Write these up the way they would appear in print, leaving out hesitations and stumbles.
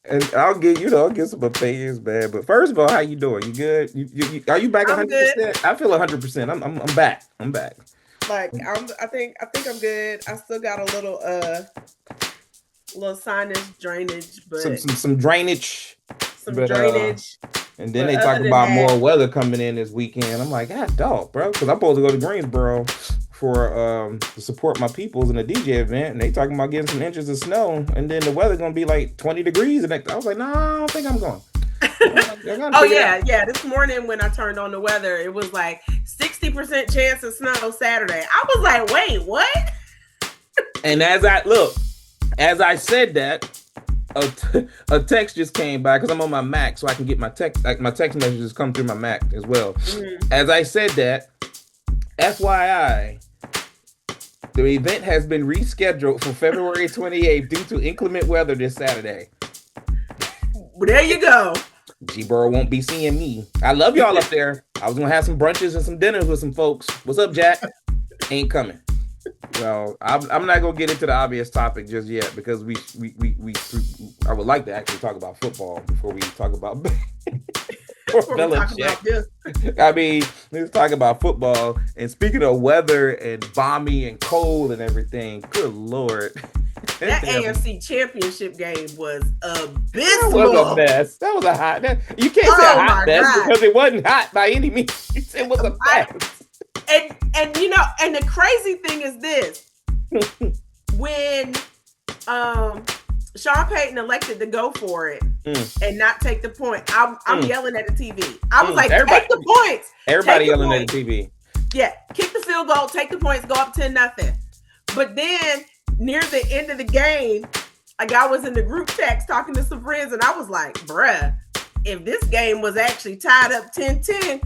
And I'll get some opinions, man. But first of all, how you doing? You good? Are you back I'm good. 100%? I feel 100%. I'm back. I'm back. Like I think I'm good. I still got a little sinus drainage, Some but some some drainage, some but drainage. and then But they talk other than about that, more weather coming in this weekend. I'm like, God, dog, bro, because I'm supposed to go to Greensboro for to support my peoples in a DJ event, and they talking about getting some inches of snow, and then the weather gonna be like 20 degrees, and I was like, nah, I don't think I'm going. I gotta oh figure it out. yeah, yeah. This morning when I turned on the weather, it was like 60% chance of snow Saturday. I was like, wait, what? And as I said that, a text just came by because I'm on my Mac, so I can get my text. Like my text messages come through my Mac as well. Mm-hmm. As I said that, FYI, the event has been rescheduled for February 28th due to inclement weather this Saturday. Well, there you go. G Burrow won't be seeing me. I love y'all up there. I was gonna have some brunches and some dinners with some folks. What's up, Jack? Ain't coming. Well, I'm not gonna get into the obvious topic just yet because we I would like to actually talk about football before we talk about Before we talk Belichick. about this, I mean, let's talk about football. And speaking of weather and balmy and cold and everything, good lord, that that AFC Championship game was was a abysmal. mess. That was a hot. You can't say a Oh hot my mess god! because it wasn't hot by any means. It was a I, mess. and and the crazy thing is this: when um Sean Payton elected to go for it Mm, and not take the point, I'm mm, yelling at the TV. I was like, everybody, take the points, everybody take the yelling at points. the TV. Yeah, kick the field goal, take the points, go up 10-0. But then near the end of the game, like I was in the group text talking to some friends, and I was like, bruh, if this game was actually tied up 10-10,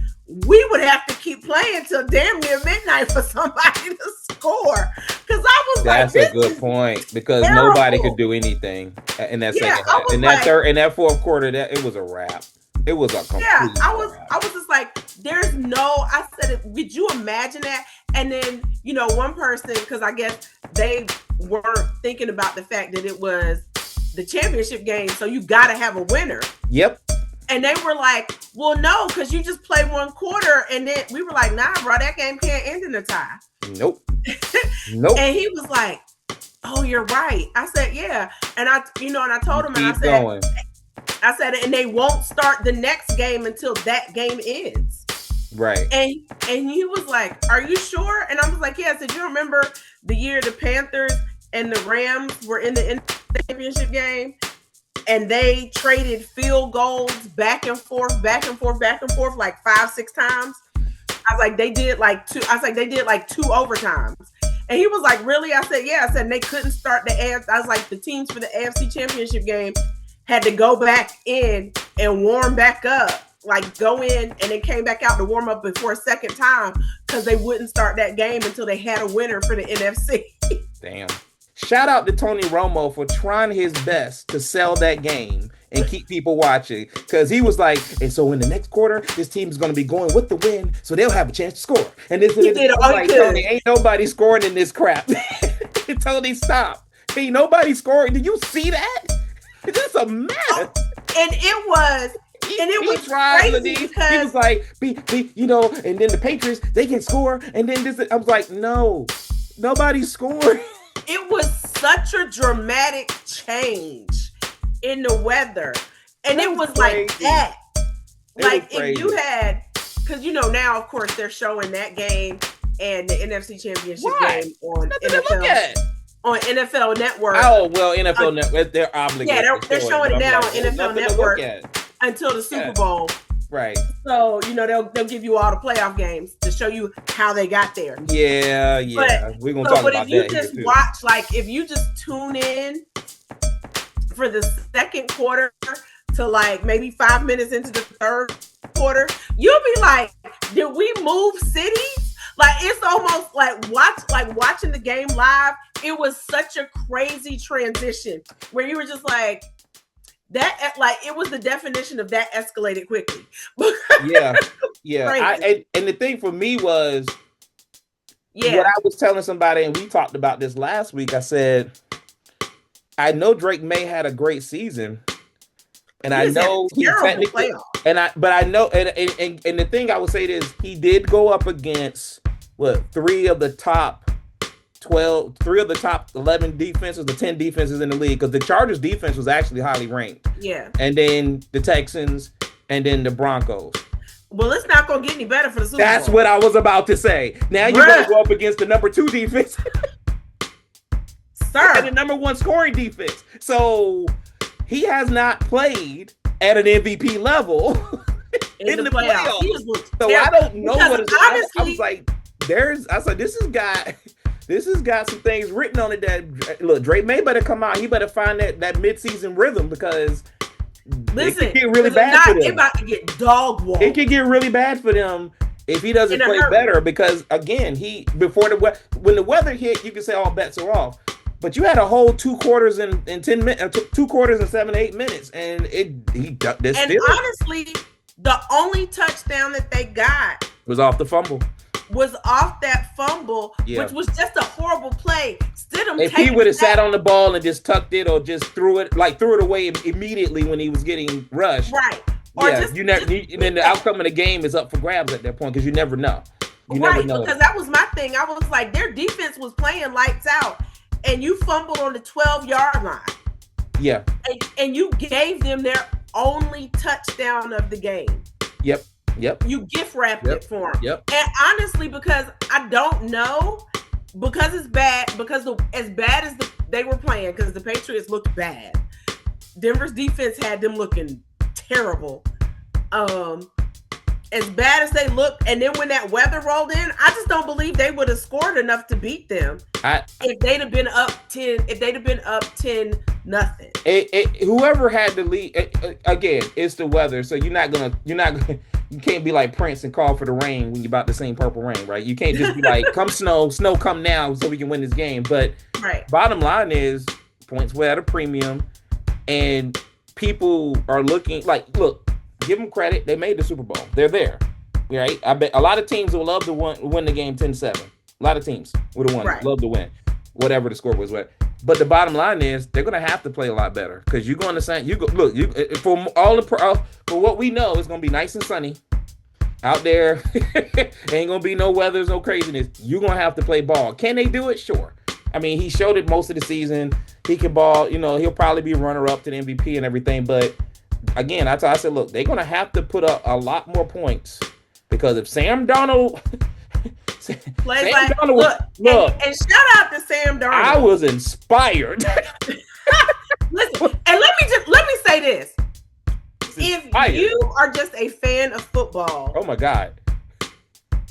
we would have to keep playing till damn near midnight for somebody to score. Because I was like, That's a this good is point because nobody could terrible. do anything in that Yeah, second I half. was In that like, third, in that fourth quarter, that it was a wrap. It was a yeah, complete I wrap. was just like, there's no, I said, could you imagine that? And then, one person, because I guess they weren't thinking about the fact that it was the championship game, so you got to have a winner. Yep. And they were like, well, no, because you just play one quarter. And then we were like, nah, bro, that game can't end in a tie. Nope. Nope. And he was like, oh, you're right. I said, yeah. And I told him, and Keep going. I said, and they won't start the next game until that game ends. Right. And he was like, are you sure? And I was like, yeah. I said, you remember the year the Panthers and the Rams were in the championship game? And they traded field goals back and forth, back and forth, back and forth, like 5-6 times. I was like, they did like two. I was like, they did like 2 overtimes. And he was like, really? I said, yeah. I said, and they couldn't start the AFC. I was like, the teams for the AFC Championship game had to go back in and warm back up, like go in and then came back out to warm up before a second time because they wouldn't start that game until they had a winner for the NFC. Damn. Shout out to Tony Romo for trying his best to sell that game and keep people watching. Because he was like, and so in the next quarter, this team is going to be going with the win, so they'll have a chance to score. And this He did I was all he like, could. Tony, ain't nobody scoring in this crap. Tony, stop. Ain't nobody scoring. Did you see that? It's just a mess. Oh, and it was crazy because he was like, and then the Patriots, they can score. And then this, I was like, no, nobody's scoring. It was such a dramatic change in the weather. And it was like that. Like if you had, because now of course they're showing that game and the NFC Championship game on NFL Network. Oh well, NFL Network, they're obligated. Yeah, they're showing it now on NFL Network until the Super Bowl. Right. So they'll give you all the playoff games to show you how they got there. Yeah. We're gonna talk about that. But if you just watch, like if you just tune in for the second quarter to like maybe 5 minutes into the third quarter, you'll be like, did we move cities? Like it's almost like watching the game live. It was such a crazy transition where you were just like, that, like it was the definition of that escalated quickly. yeah. And the thing for me was, what I was telling somebody, and we talked about this last week. I said, I know Drake May had a great season, And I know he technically, but I know, and the thing I would say is he did go up against three of the top 11 defenses, the 10 defenses in the league, because the Chargers defense was actually highly ranked. Yeah. And then the Texans, and then the Broncos. Well, it's not going to get any better for the Super Bowl. That's what I was about to say. Now you're going to go up against the number 2 defense. Sir. And the number 1 scoring defense. So he has not played at an MVP level in the playoffs. So I don't know what it's honestly, I was like, this has got some things written on it that, look, Drake May better come out. He better find that midseason rhythm, because listen, it can get really bad for them. They're about to get dog walked. It can get really bad for them if he doesn't play better, because again, when the weather hit, you can say all bets are off. But you had a whole 2 quarters in 10 minutes, 2 quarters in 7-8 minutes, and honestly, the only touchdown that they got was off the fumble. Was off that fumble, which was just a horrible play. If he would have sat on the ball and just tucked it, or just threw it away immediately when he was getting rushed, right? Or then the outcome of the game is up for grabs at that point, because you never know. Never know. Because that was my thing. I was like, their defense was playing lights out, and you fumbled on the 12-yard line. Yeah. And you gave them their only touchdown of the game. Yep. You gift wrapped it for them. Yep. And honestly, because I don't know, because it's bad, because as bad as they were playing, because the Patriots looked bad. Denver's defense had them looking terrible. As bad as they looked, and then when that weather rolled in, I just don't believe they would have scored enough to beat them. If they'd have been up 10-0. Whoever had the lead, again, it's the weather, so you can't be like Prince and call for the rain when you're about to sing Purple Rain, right? You can't just be like, come snow come now, so we can win this game. But bottom line is, points were at a premium, and people are looking like, look, give them credit. They made the Super Bowl. They're there, right? I bet a lot of teams will love to win the game 10-7. A lot of teams would have won, love to win, whatever the score was. But the bottom line is, they're going to have to play a lot better, because you're going to for what we know, it's going to be nice and sunny out there. Ain't going to be no weather, no craziness. You're going to have to play ball. Can they do it? Sure. I mean, he showed it most of the season. He can ball. He'll probably be runner-up to the MVP and everything, but again, I said, look, they're going to have to put up a lot more points, because if Sam Darnold plays look, and shout out to Sam Darnold. I was inspired. Listen, and let me say this. If you are just a fan of football, oh my God,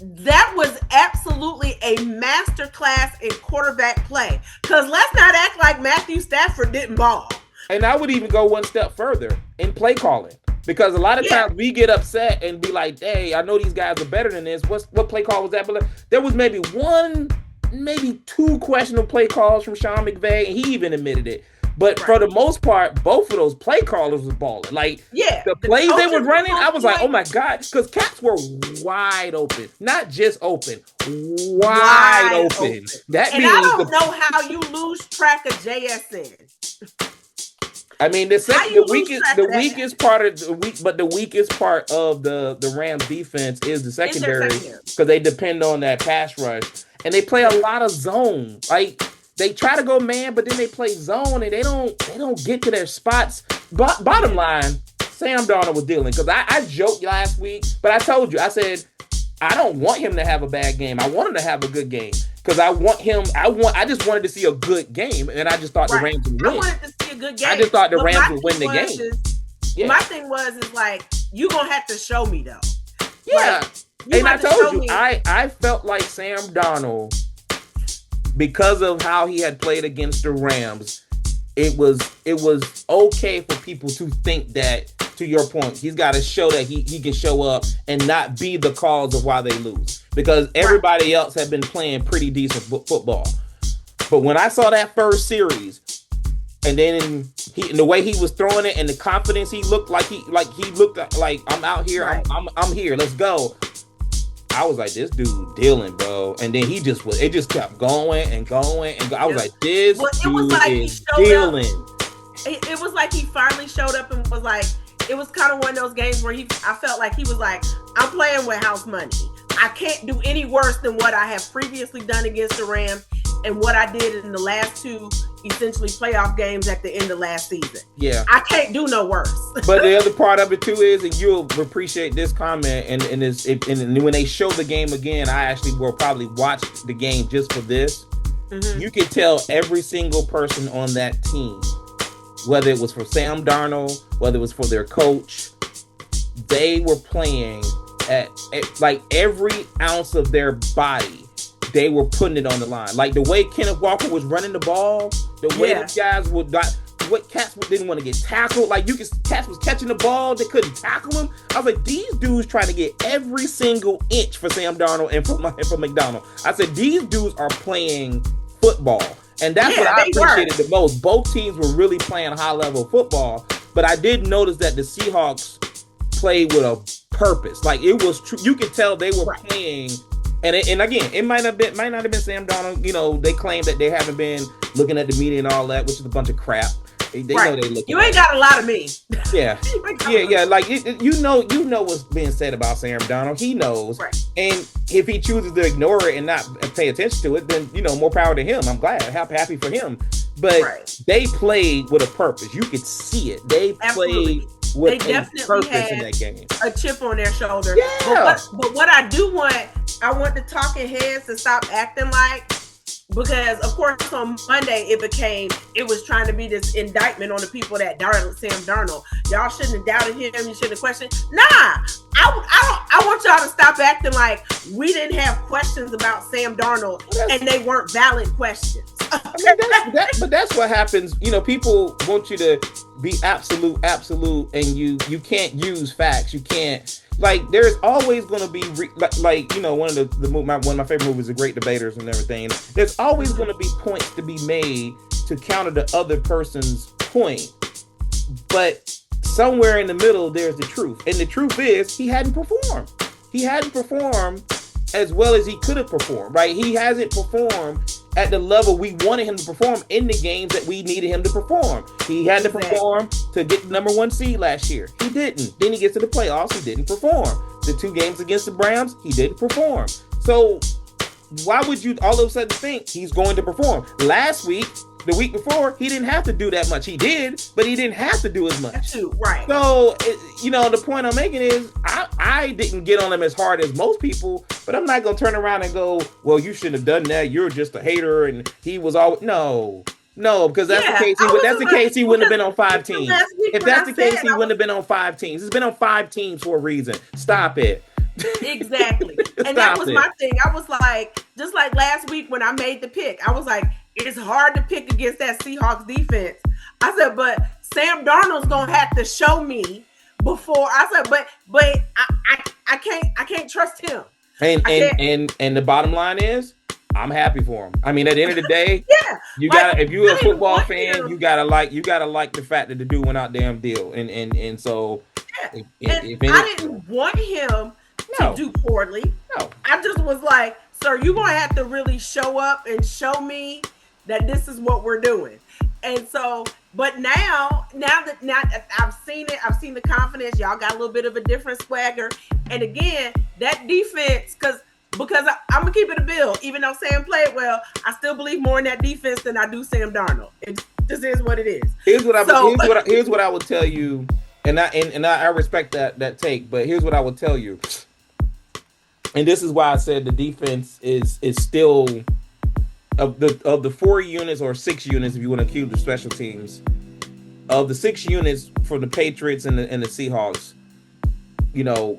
that was absolutely a masterclass in quarterback play. Because let's not act like Matthew Stafford didn't ball. And I would even go one step further in play calling, because a lot of times we get upset and be like, hey, I know these guys are better than this. What play call was that? But there was maybe 2 questionable play calls from Sean McVay, and he even admitted it. But for the most part, both of those play callers was balling. Like, the plays they were running, I was like, oh my God, because cats were wide open. Not just open, wide open. That and means I don't know how you lose track of JSN. I mean, the weakest part of the Rams defense is the secondary, because they depend on that pass rush, and they play a lot of zone. Like, they try to go man, but then they play zone, and they don't get to their spots. Bottom line, Sam Darnold was dealing, because I joked last week, but I told you, I said, I don't want him to have a bad game. I want him to have a good game, because I just wanted to see a good game, and I just thought the Rams would win. I wanted to see a good game. I just thought the Rams would win the game. My thing was like, you gonna have to show me though. Yeah, and I told you, I felt like Sam Darnold, because of how he had played against the Rams, it was okay for people to think that, to your point, he's got to show that he can show up and not be the cause of why they lose, because everybody else had been playing pretty decent football. But when I saw that first series, and then the way he was throwing it and the confidence he looked like, he looked like, I'm out here, I'm here, let's go. I was like, this dude dealing, bro. And then it just kept going and going and I was like, this dude is dealing. It was like he finally showed up and was like, it was kind of one of those games where I felt like he was like, I'm playing with house money. I can't do any worse than what I have previously done against the Rams and what I did in the last two essentially playoff games at the end of last season. Yeah. I can't do no worse. But the other part of it too is, and you'll appreciate this comment, and when they show the game again, I actually will probably watch the game just for this. Mm-hmm. You can tell every single person on that team, whether it was for Sam Darnold, whether it was for their coach, they were playing at like every ounce of their body. They were putting it on the line. Like the way Kenneth Walker was running the ball, the way the guys would not, what cats didn't want to get tackled. Like cats was catching the ball, they couldn't tackle him. I was like, these dudes trying to get every single inch for Sam Darnold and for McDonald. I said, these dudes are playing football. And that's what I appreciated the most. Both teams were really playing high level football. But I did notice that the Seahawks played with a purpose. Like it was true. You could tell they were playing. And again, it might not have been Sam Darnold. You know, they claim that they haven't been looking at the media and all that, which is a bunch of crap. They know they looking. You ain't got a lot of me. Yeah, yeah. Like you know what's being said about Sam Darnold. He knows, and if he chooses to ignore it and not pay attention to it, then more power to him. I'm glad, happy for him. But they played with a purpose. You could see it. They played with a purpose in that game. A chip on their shoulder. Yeah. But what I do want, I want the talking heads to stop acting like, because of course on Monday it was trying to be this indictment on the people that doubted Sam Darnold. Y'all shouldn't have doubted him. You shouldn't have questioned. Nah, I want y'all to stop acting like we didn't have questions about Sam Darnold and they weren't valid questions. But that's what happens. People want you to be absolute, and you can't use facts. You can't. Like, there's always going to be one of my favorite movies, The Great Debaters and everything. There's always going to be points to be made to counter the other person's point, but somewhere in the middle there's the truth, and the truth is he hadn't performed. He hadn't performed as well as he could have performed. Right? He hasn't performed at the level we wanted him to perform in the games that we needed him to perform. He had to perform to get the number 1 seed last year. He didn't. Then he gets to the playoffs. He didn't perform. The 2 games against the Browns, he didn't perform. So why would you all of a sudden think he's going to perform? Last week, the week before, he didn't have to do that much. He did, but he didn't have to do as much. Right. So, the point I'm making is I didn't get on him as hard as most people, but I'm not going to turn around and go, well, you shouldn't have done that. You're just a hater, and he was always... No, because that's the case. He wouldn't have been on 5 teams. If that's the case, he wouldn't have been on 5 teams. He's been on 5 teams for a reason. Stop it. Exactly. And that was my thing. I was like, just like last week when I made the pick, I was like, it's hard to pick against that Seahawks defense. I said, but Sam Darnold's gonna have to show me before. I said, but I can't trust him. And the bottom line is, I'm happy for him. I mean, at the end of the day, if you're a football fan, you gotta like the fact that the dude went out there and deal. And so I didn't want him to do poorly. No. I just was like, sir, you're gonna have to really show up and show me that this is what we're doing. And so, but now that I've seen it, I've seen the confidence. Y'all got a little bit of a different swagger. And again, that defense, because I'm gonna keep it a bill. Even though Sam played well, I still believe more in that defense than I do Sam Darnold. It just is what it is. Here's what I would tell you, and I respect that take. But here's what I would tell you, and this is why I said the defense is still. Of the 4 units or 6 units, if you want to include the special teams, of the 6 units for the Patriots and the Seahawks,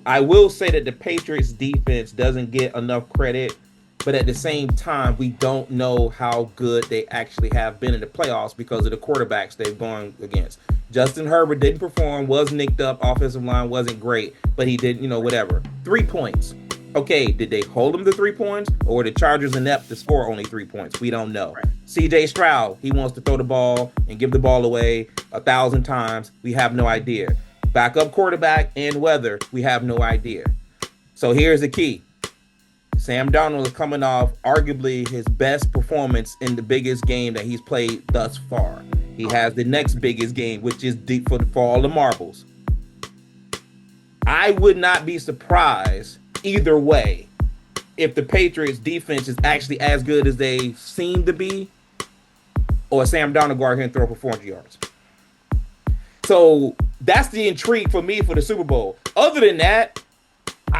I will say that the Patriots defense doesn't get enough credit, but at the same time, we don't know how good they actually have been in the playoffs because of the quarterbacks they've gone against. Justin Herbert didn't perform, was nicked up, offensive line wasn't great, but he did, whatever. 3 points. Okay, did they hold him to 3 points, or the Chargers inept to score only 3 points? We don't know. Right. CJ Stroud, he wants to throw the ball and give the ball away 1,000 times. We have no idea. Backup quarterback and weather, we have no idea. So here's the key. Sam Darnold is coming off arguably his best performance in the biggest game that he's played thus far. He has the next biggest game, which is deep for all the marbles. I would not be surprised either way if the Patriots defense is actually as good as they seem to be, or Sam Darnold go out here and throw for 400 yards. So that's the intrigue for me for the Super Bowl. Other than that,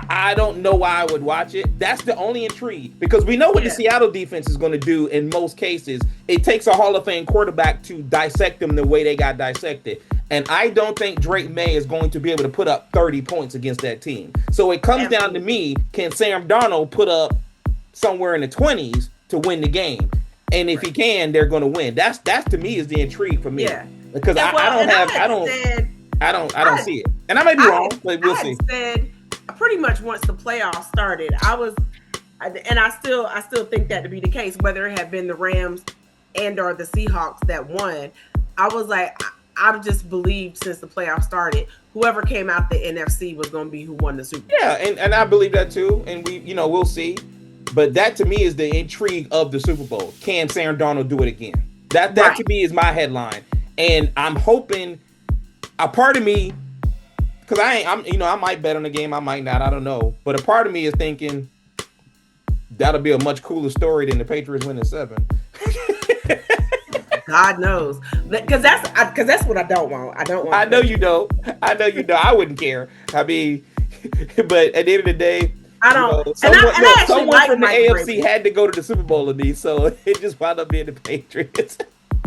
I don't know why I would watch it. That's the only intrigue, because we know what the Seattle defense is going to do in most cases. It takes a Hall of Fame quarterback to dissect them the way they got dissected. And I don't think Drake May is going to be able to put up 30 points against that team. So it comes down to me, can Sam Darnold put up somewhere in the 20s to win the game? And if he can, they're going to win. That's to me is the intrigue for me. Yeah. Because I don't see it. And I might be wrong, but we'll see. Pretty much once the playoffs started, I still think that to be the case, whether it had been the Rams and or the Seahawks that won. I was like, I've just believed since the playoffs started, whoever came out the NFC was going to be who won the Super Bowl. Yeah, and I believe that too. And we'll see. But that to me is the intrigue of the Super Bowl. Can Sam Darnold do it again? That to me is my headline. And I'm hoping a part of me, because I might bet on the game, I might not, I don't know. But a part of me is thinking that'll be a much cooler story than the Patriots winning 7. God knows, because that's what I don't want. I know you don't. I wouldn't care. I mean, but at the end of the day, I don't. Someone from the AFC had to go to the Super Bowl of these, so it just wound up being the Patriots.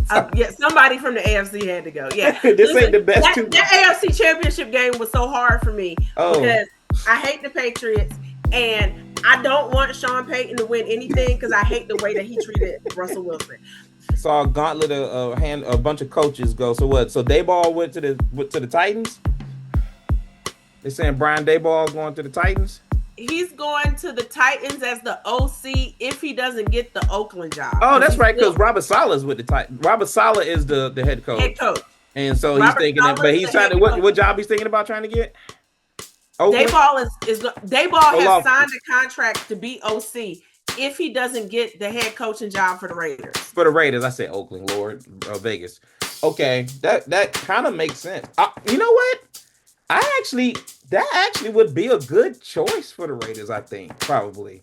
Somebody from the AFC had to go. Yeah, this ain't the best. That AFC Championship game was so hard for me because I hate the Patriots and I don't want Sean Payton to win anything because I hate the way that he treated Russell Wilson. Saw a gauntlet a bunch of coaches go. So what? So Daboll went to the Titans. They're saying Brian Daboll going to the Titans. He's going to the Titans as the OC if he doesn't get the Oakland job. Oh, that's right, because Robert Saleh's with the Titans. Robert Saleh is the head coach. Head coach. And so he's thinking that, but he's trying to what job he's thinking about trying to get? Oakland? Daboll has signed a contract to be OC if he doesn't get the head coaching job for the Raiders. For the Raiders, I said Oakland, Lord, Vegas. Okay, that kind of makes sense. You know what? That actually would be a good choice for the Raiders, I think, probably.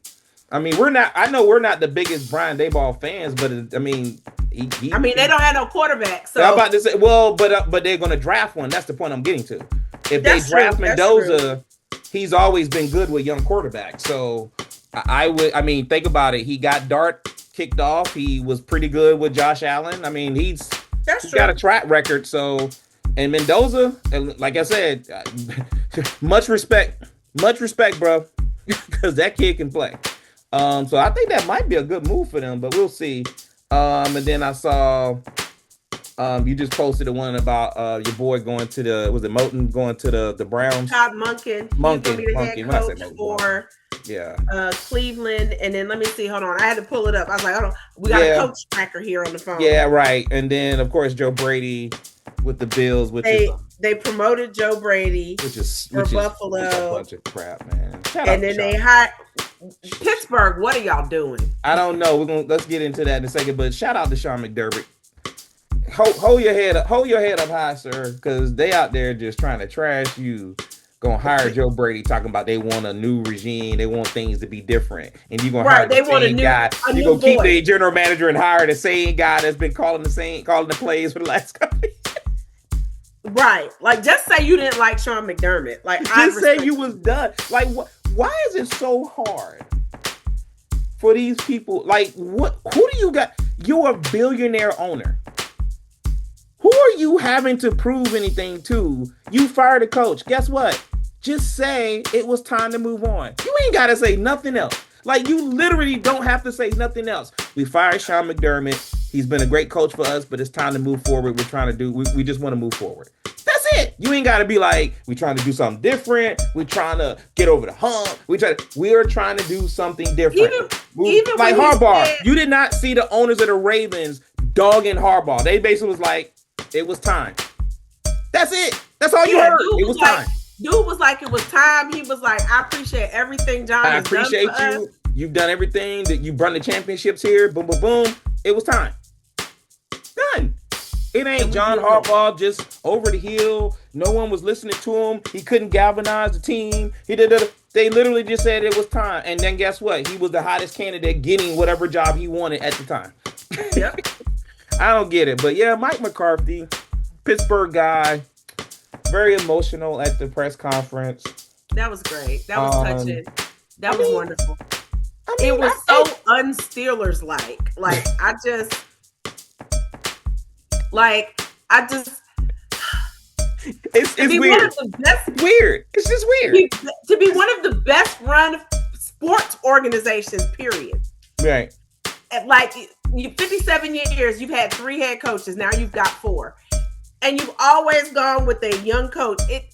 I mean, I know we're not the biggest Brian Daboll fans, but I mean, they don't have no quarterback. So I'm about to say, but they're going to draft one. That's the point I'm getting to. If they draft Mendoza, he's always been good with young quarterbacks. So think about it. He got Dart kicked off. He was pretty good with Josh Allen. I mean, he's got a track record. So, and Mendoza, like I said, much respect, bro, because that kid can play. So I think that might be a good move for them, but we'll see. And then I saw you just posted the one about your boy going to Moton going to the Browns. Todd Monken. Monken. Head coach for Cleveland. And then let me see. Hold on. I had to pull it up. I was like, hold on. We got a coach tracker here on the phone. Yeah, right. And then of course Joe Brady with the Bills, they promoted Joe Brady for Buffalo. A bunch of crap, man. And then they hired Pittsburgh. What are y'all doing? I don't know. Let's get into that in a second. But shout out to Sean McDermott. Hold your head up high, sir, because they out there just trying to trash you. Gonna hire Joe Brady, talking about they want a new regime, they want things to be different, and you're gonna hire the same guy. You're gonna keep the general manager and hire the same guy that's been calling the plays for the last couple of years. Right, like just say you didn't like Sean McDermott. Like just say you was done. Like why is it so hard for these people? Like who do you got? You're a billionaire owner. Who are you having to prove anything to? You fired a coach. Guess what? Just say it was time to move on. You ain't got to say nothing else. Like, you literally don't have to say nothing else. We fired Sean McDermott. He's been a great coach for us, but it's time to move forward. We just want to move forward. That's it. You ain't got to be like, we're trying to do something different. We're trying to get over the hump. We're trying to do something different. Even like Harbaugh. You did not see the owners of the Ravens dogging Harbaugh. They basically was like, it was time. That's it. That's all you heard. It was time. Dude was like, it was time. He was like, I appreciate everything John has done for us. I appreciate you. You've done everything. That you brought the championships here. Boom, boom, boom. It was time. Done. It ain't John Harbaugh just over the hill, No one was listening to him. He couldn't galvanize the team. They literally just said it was time. And then guess what? He was the hottest candidate getting whatever job he wanted at the time. Yep. I don't get it. But yeah, Mike McCarthy, Pittsburgh guy, very emotional at the press conference. That was great. That was touching. That was wonderful. It was so un-Steelers like. It's weird. Weird. It's just weird. To be one of the best run sports organizations, period. Right. At 57 years, you've had 3 head coaches. Now you've got 4. And you've always gone with a young coach. It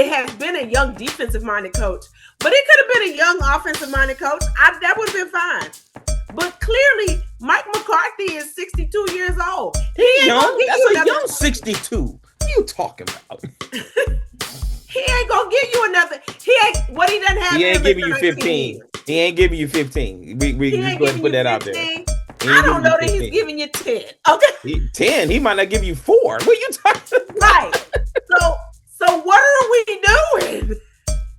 has been a young defensive-minded coach, but it could have been a young offensive-minded coach. That would have been fine. But clearly, Mike McCarthy is 62 years old. He ain't young. That's a young 62. What are you talking about? He ain't gonna give you another. What he doesn't have. He ain't giving you 15. He ain't giving you 15. We go ahead and put that 15. Out there. I don't know that he's giving you 10. Okay. 10. He might not give you 4. What are you talking about? Right. So what are we doing?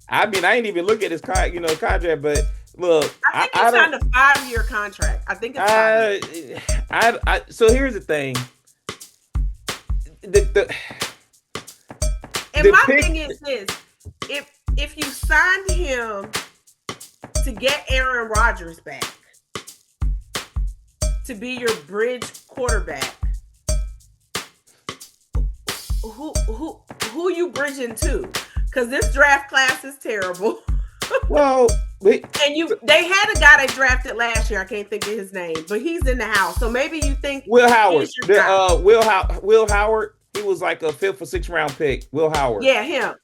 I mean, I ain't even look at his contract, but look, I think he signed a 5-year contract. I think it's so here's the thing. Thing is this: if you signed him to get Aaron Rodgers back to be your bridge quarterback, who you bridging to? Because this draft class is terrible. Well, they had a guy they drafted last year. I can't think of his name, but he's in the house. So maybe you think Will Howard. Will Howard. He was like a 5th or 6th round pick. Will Howard. Yeah, him.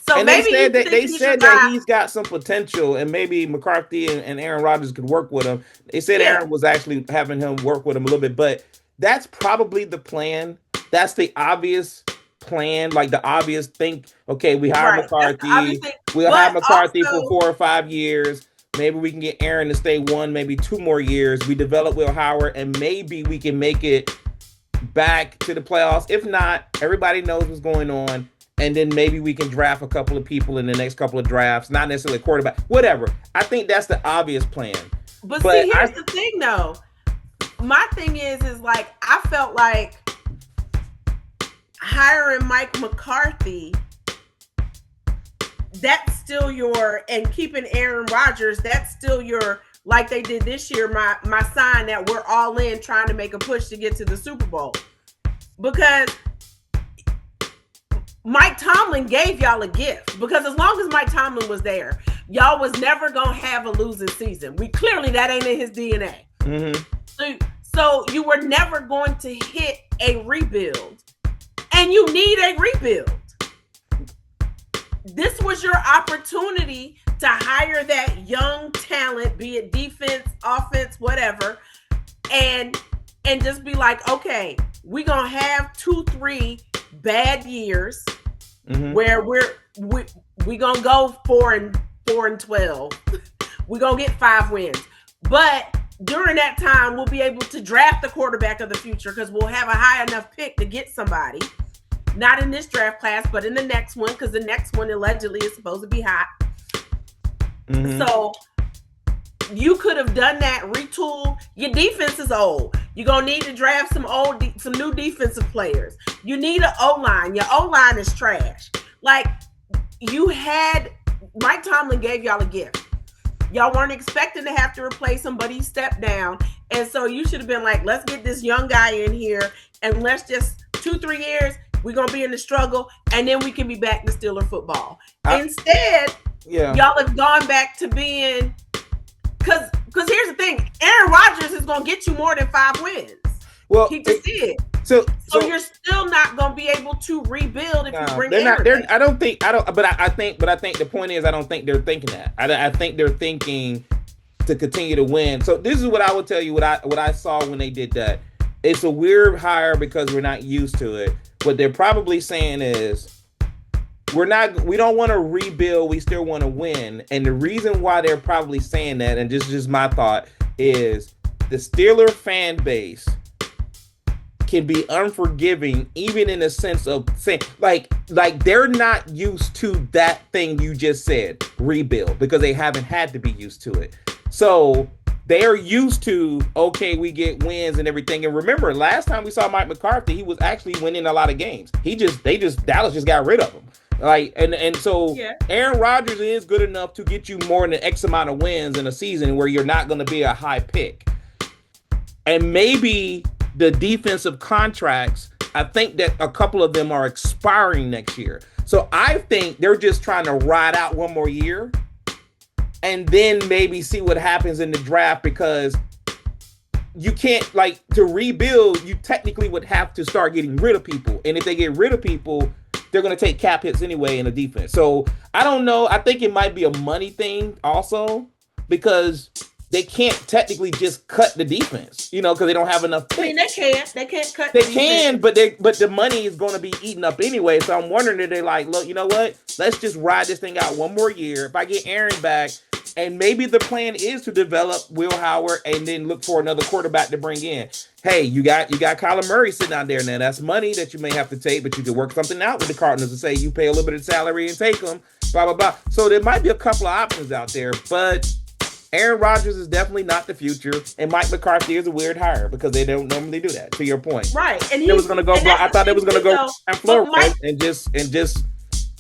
So and maybe they said that he's got some potential, and maybe McCarthy and Aaron Rodgers could work with him. They said Aaron was actually having him work with him a little bit, but that's probably the plan. That's the obvious plan, like the obvious think. Okay, we hire McCarthy. We'll have McCarthy for 4 or 5 years. Maybe we can get Aaron to stay 1, maybe 2 more years. We develop Will Howard, and maybe we can make it back to the playoffs. If not, everybody knows what's going on. And then maybe we can draft a couple of people in the next couple of drafts, not necessarily a quarterback, whatever. I think that's the obvious plan. But see, here's the thing, though. My thing is like, I felt like hiring Mike McCarthy, that's still and keeping Aaron Rodgers, that's still like they did this year, my sign that we're all in trying to make a push to get to the Super Bowl. Because Mike Tomlin gave y'all a gift. Because as long as Mike Tomlin was there, y'all was never going to have a losing season. Clearly that ain't in his DNA. Mm-hmm. So you were never going to hit a rebuild. And you need a rebuild. This was your opportunity to hire that young talent, be it defense, offense, whatever, and just be like, okay, we're gonna have 2-3 bad years where we gonna go 4-12. We're gonna get 5 wins, but during that time, we'll be able to draft the quarterback of the future because we'll have a high enough pick to get somebody. Not in this draft class, but in the next one, because the next one allegedly is supposed to be hot. Mm-hmm. So you could have done that, retool. Your defense is old. You're going to need to draft some new defensive players. You need an O-line. Your O-line is trash. Like, Mike Tomlin gave y'all a gift. Y'all weren't expecting to have to replace him, but he stepped down. And so you should have been like, let's get this young guy in here and let's just 2-3 years, we're going to be in the struggle, and then we can be back to Steeler football. Instead, y'all have gone back to being, because here's the thing, Aaron Rodgers is going to get you more than 5 wins. Well, he just did. So you're still not going to be able to rebuild if you bring Aaron back. I think the point is, I don't think they're thinking that. I think they're thinking to continue to win. So this is what I would tell you, what I saw when they did that. It's a weird hire because we're not used to it. What they're probably saying is, we don't want to rebuild, we still want to win. And the reason why they're probably saying that, and just my thought, is the Steeler fan base can be unforgiving, even in the sense of saying, like they're not used to that thing you just said, rebuild, because they haven't had to be used to it. So they're used to, okay, we get wins and everything. And remember, last time we saw Mike McCarthy, he was actually winning a lot of games. Dallas just got rid of him. Like, and so Aaron Rodgers is good enough to get you more than X amount of wins in a season where you're not going to be a high pick. And maybe the defensive contracts, I think that a couple of them are expiring next year. So I think they're just trying to ride out one more year and then maybe see what happens in the draft, because you can't, like, to rebuild, you technically would have to start getting rid of people. And if they get rid of people, they're going to take cap hits anyway in the defense. So I don't know. I think it might be a money thing also, because they can't technically just cut the defense, because they don't have enough picks. I mean, they can't cut. They can, but the money is going to be eaten up anyway. So I'm wondering if they're like, look, you know what? Let's just ride this thing out one more year. If I get Aaron back, and maybe the plan is to develop Will Howard and then look for another quarterback to bring in. Hey, you got Kyler Murray sitting out there now. That's money that you may have to take, but you can work something out with the Cardinals and say you pay a little bit of salary and take them, blah, blah, blah. So there might be a couple of options out there, but Aaron Rodgers is definitely not the future, and Mike McCarthy is a weird hire because they don't normally do that, to your point. Right. And it was going to go, I thought it was going to go and Flores and just.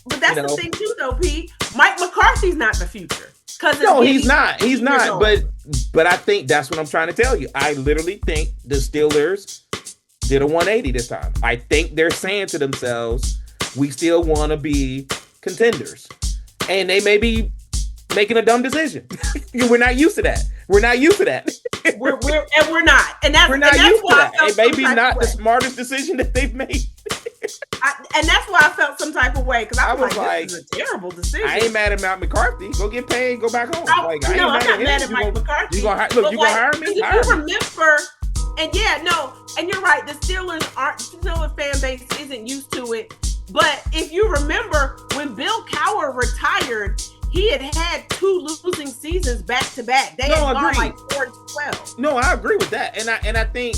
But that's the thing too, though, Pete. Mike McCarthy's not the future. No, he's not. He's not. But I think that's what I'm trying to tell you. I literally think the Steelers did a 180 this time. I think they're saying to themselves, we still want to be contenders. And they may be making a dumb decision. We're not used to that. We're not. And that's, we're not used to that. It may be not the smartest decision that they've made. And that's why I felt some type of way, because I was like, this is a terrible decision. I ain't mad at Matt McCarthy. Go get paid, go back home. I'm not mad at Mike McCarthy. You gonna hire me? If you remember, and you're right, the Steelers fan base isn't used to it. But if you remember, when Bill Cowher retired, he had 2 losing seasons back to back. They had gone like 4-12. No, I agree with that, and I think.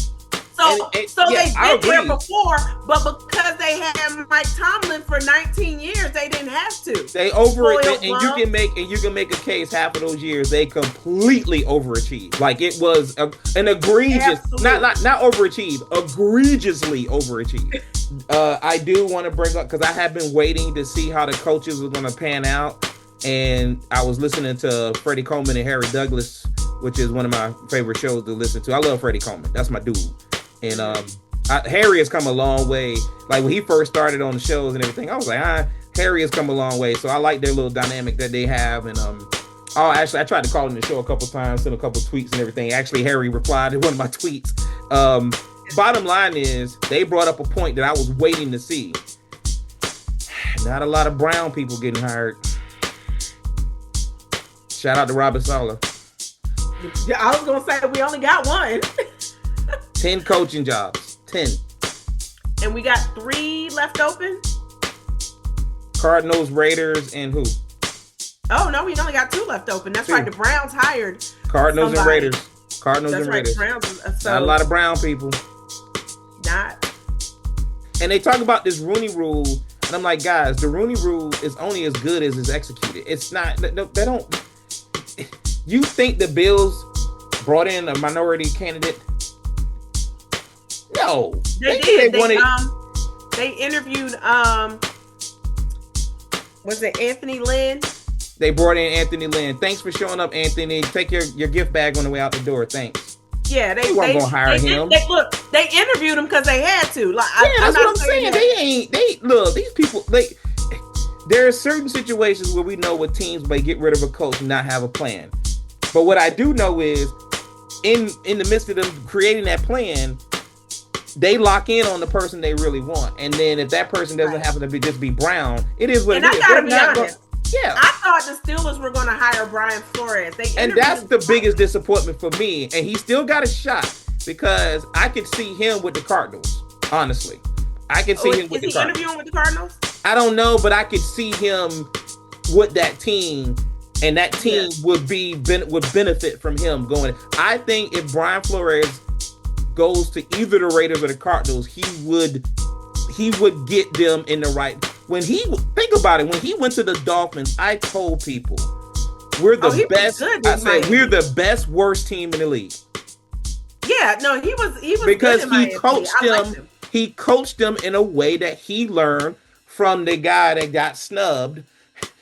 So they've been there before, but because they had Mike Tomlin for 19 years, they didn't have to. They you can make a case half of those years they completely overachieved. Like, it was an egregious, not overachieved, egregiously overachieved. I do want to bring up, because I have been waiting to see how the coaches were going to pan out, and I was listening to Freddie Coleman and Harry Douglas, which is one of my favorite shows to listen to. I love Freddie Coleman. That's my dude. And Harry has come a long way. Like, when he first started on the shows and everything, I was like, Harry has come a long way. So I like their little dynamic that they have. And I tried to call him the show a couple times, send a couple tweets and everything. Actually, Harry replied to one of my tweets. Bottom line is, they brought up a point that I was waiting to see. Not a lot of brown people getting hired. Shout out to Robert Saleh. Yeah, I was going to say, we only got one. 10 coaching jobs. 10. And we got 3 left open? Cardinals, Raiders, and who? Oh, no, we only got 2 left open. That's 2. Right. The Browns hired Cardinals somebody. And Raiders. Cardinals That's and right, Raiders. Browns, not a lot of brown people. Not. And they talk about this Rooney Rule, and I'm like, guys, the Rooney Rule is only as good as it's executed. It's not. They don't. You think the Bills brought in a minority candidate? No, they did. They interviewed was it Anthony Lynn? They brought in Anthony Lynn. Thanks for showing up, Anthony. Take your gift bag on the way out the door. Thanks. Yeah, they weren't gonna hire him. They interviewed him because they had to. Like, that's what I'm saying. These people. There are certain situations where we know what teams may get rid of a coach and not have a plan. But what I do know is, in the midst of them creating that plan, they lock in on the person they really want. And then if that person doesn't happen to just be brown, it is what it is. I gotta be honest. I thought the Steelers were going to hire Brian Flores. And that's the biggest disappointment for me. And he still got a shot, because I could see him with the Cardinals. Honestly, I could see him with the Cardinals. Is he interviewing with the Cardinals? I don't know, but I could see him with that team. And that team would benefit from him going. I think if Brian Flores goes to either the Raiders or the Cardinals, he would get them in the right. When he think about it, when he went to the Dolphins, I told people we're the best. I said we're the best worst team in the league. Yeah, no, he was because he coached them. He coached them in a way that he learned from the guy that got snubbed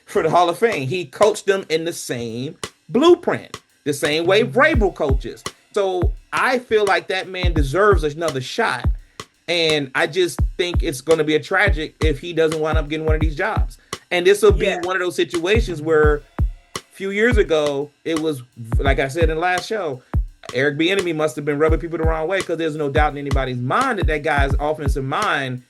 for the Hall of Fame. He coached them in the same blueprint, the same way Vrabel coaches. So I feel like that man deserves another shot. And I just think it's going to be a tragic if he doesn't wind up getting one of these jobs. And this will be one of those situations where a few years ago, it was, like I said in the last show, Eric Bieniemy must have been rubbing people the wrong way because there's no doubt in anybody's mind that guy's offensive mind